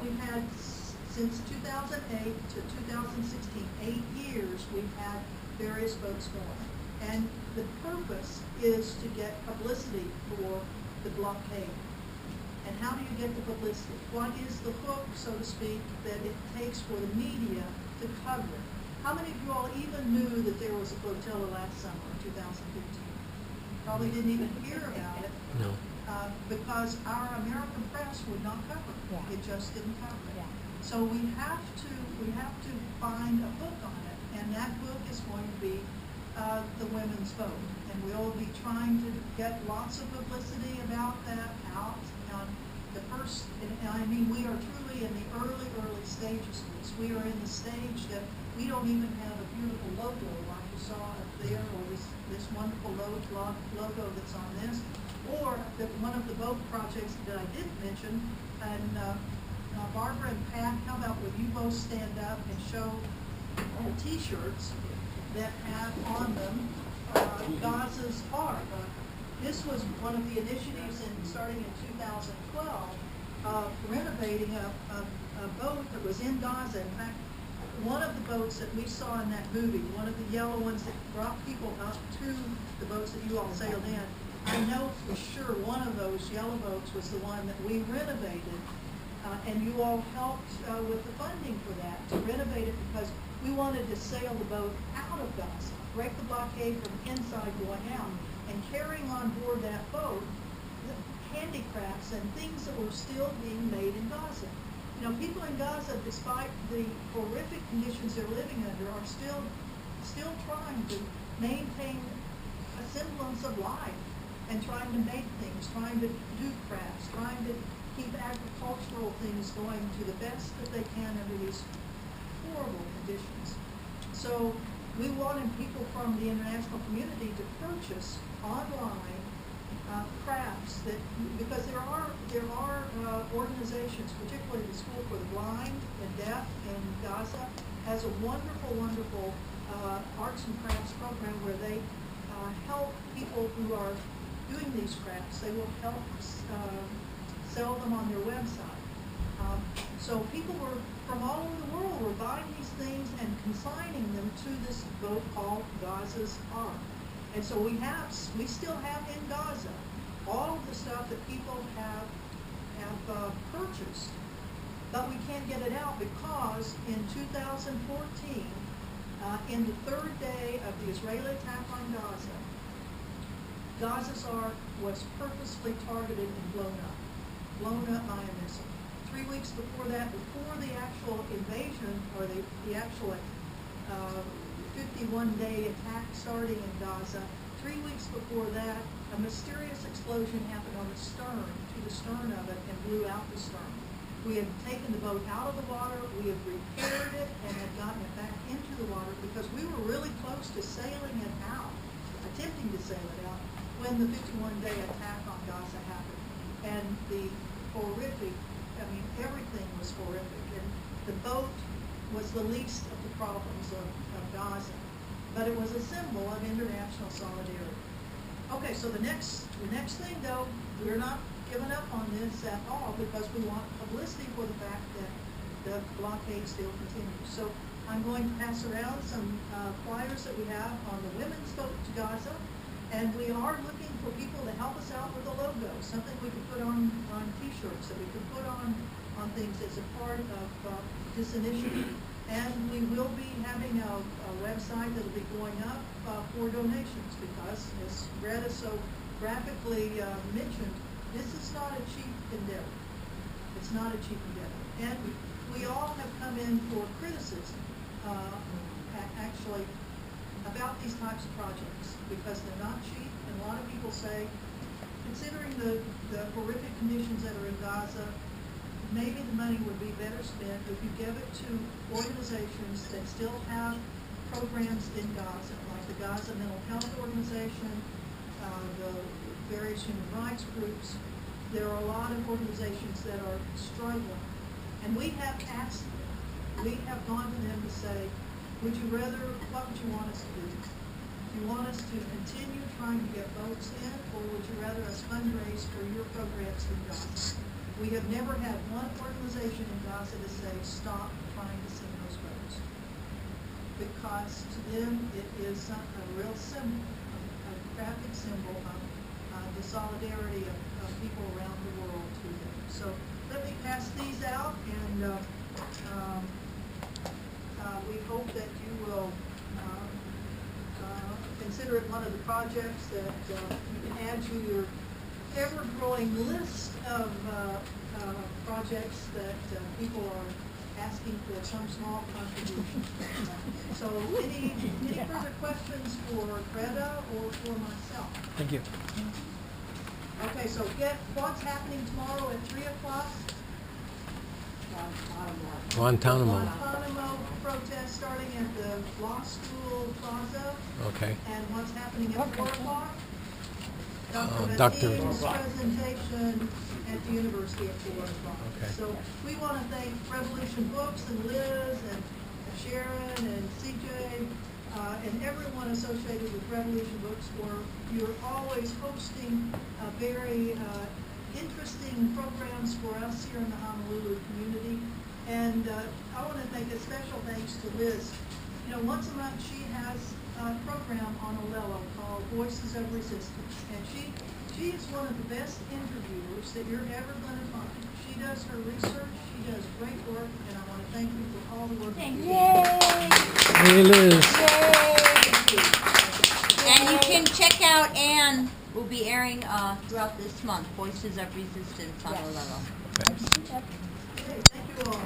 we've had, since 2008 to 2016, 8 years, we've had various boats going. And the purpose is to get publicity for the blockade. And how do you get the publicity? What is the hook, so to speak, that it takes for the media to cover it? How many of you all even knew that there was a flotilla last summer in 2015? Probably didn't even hear about it. No. Because our American press would not cover it. Yeah. It just didn't cover it. Yeah. So we have to find a hook on it, and that hook is going to be the women's vote. And we'll be trying to get lots of publicity about that out. The first, and I mean, we are truly in the early stages of this. We are in the stage that we don't even have a beautiful logo like you saw up there, or this wonderful logo that's on this, or one of the boat projects that I did mention. And Barbara and Pat, how about would you both stand up and show T-shirts that have on them Gaza's heart. This was one of the initiatives starting in 2012 of renovating a boat that was in Gaza. In fact, one of the boats that we saw in that movie, one of the yellow ones that brought people up to the boats that you all sailed in, I know for sure one of those yellow boats was the one that we renovated, and you all helped with the funding for that, to renovate it, because we wanted to sail the boat out of Gaza, break the blockade from inside going out, and carrying on board that boat handicrafts and things that were still being made in Gaza. You know, people in Gaza, despite the horrific conditions they're living under, are still trying to maintain a semblance of life and trying to make things, trying to do crafts, trying to keep agricultural things going to the best that they can under these horrible conditions. So we wanted people from the international community to purchase online crafts, that because there are organizations, particularly the School for the Blind and Deaf in Gaza, has a wonderful arts and crafts program where they help people who are doing these crafts. They will help sell them on their website. So people were from all over the world were buying these things and consigning them to this boat called Gaza's Ark. And so we still have in Gaza all of the stuff that people have purchased, but we can't get it out because in 2014, in the third day of the Israeli attack on Gaza, Gaza's Ark was purposefully targeted and blown up by a missile. 3 weeks before that, before the actual invasion, or the actual 51-day attack starting in Gaza, 3 weeks before that, a mysterious explosion happened on the stern, to the stern of it, and blew out the stern. We had taken the boat out of the water, we had repaired it, and had gotten it back into the water because we were really close to sailing it out, attempting to sail it out, when the 51-day attack on Gaza happened. And the horrific, I mean, everything was horrific, and the boat was the least of the problems of Gaza, but it was a symbol of international solidarity. Okay, so the next thing, though, we're not giving up on this at all because we want publicity for the fact that the blockade still continues. So I'm going to pass around some flyers that we have on the women's vote to Gaza, and we are looking for people to help us out with a logo, something we could put on T-shirts, that we could put on things as a part of this initiative. And we will be having a website that will be going up for donations because, as Greta so graphically mentioned, this is not a cheap endeavor. It's not a cheap endeavor. And we all have come in for criticism, actually, about these types of projects because they're not cheap. And a lot of people say, considering the horrific conditions that are in Gaza, maybe the money would be better spent if you give it to organizations that still have programs in Gaza, like the Gaza Mental Health Organization, the various human rights groups. There are a lot of organizations that are struggling. And we have asked them, we have gone to them to say, what would you want us to do? Do you want us to continue trying to get votes in, or would you rather us fundraise for your programs in Gaza? We have never had one organization in Gaza to say, stop trying to send those boats. Because to them, it is a real symbol, a graphic symbol of the solidarity of people around the world to them. So let me pass these out, and we hope that you will consider it one of the projects that you can add to your ever-growing list of projects that people are asking for some small contribution. So any further questions for Greta or for myself? Thank you. Okay, so get what's happening tomorrow at 3 o'clock? Guantanamo. Guantanamo protest starting at the law school plaza. Okay. And what's happening at 4 o'clock? Dr. Vanneen's presentation at the university at 4 o'clock. Okay. So we want to thank Revolution Books and Liz and Sharon and CJ and everyone associated with Revolution Books for you're always hosting very interesting programs for us here in the Honolulu community. And I want to make a special thanks to Liz. You know, once a month she has a program on Olelo called Voices of Resistance. And she is one of the best interviewers that you're ever going to find. She does her research, she does great work, and I want to thank you for all the work you do. Hey, Liz. And you can check out Anne. Will be airing throughout this month, Voices of Resistance on Olelo. Okay, thank you all.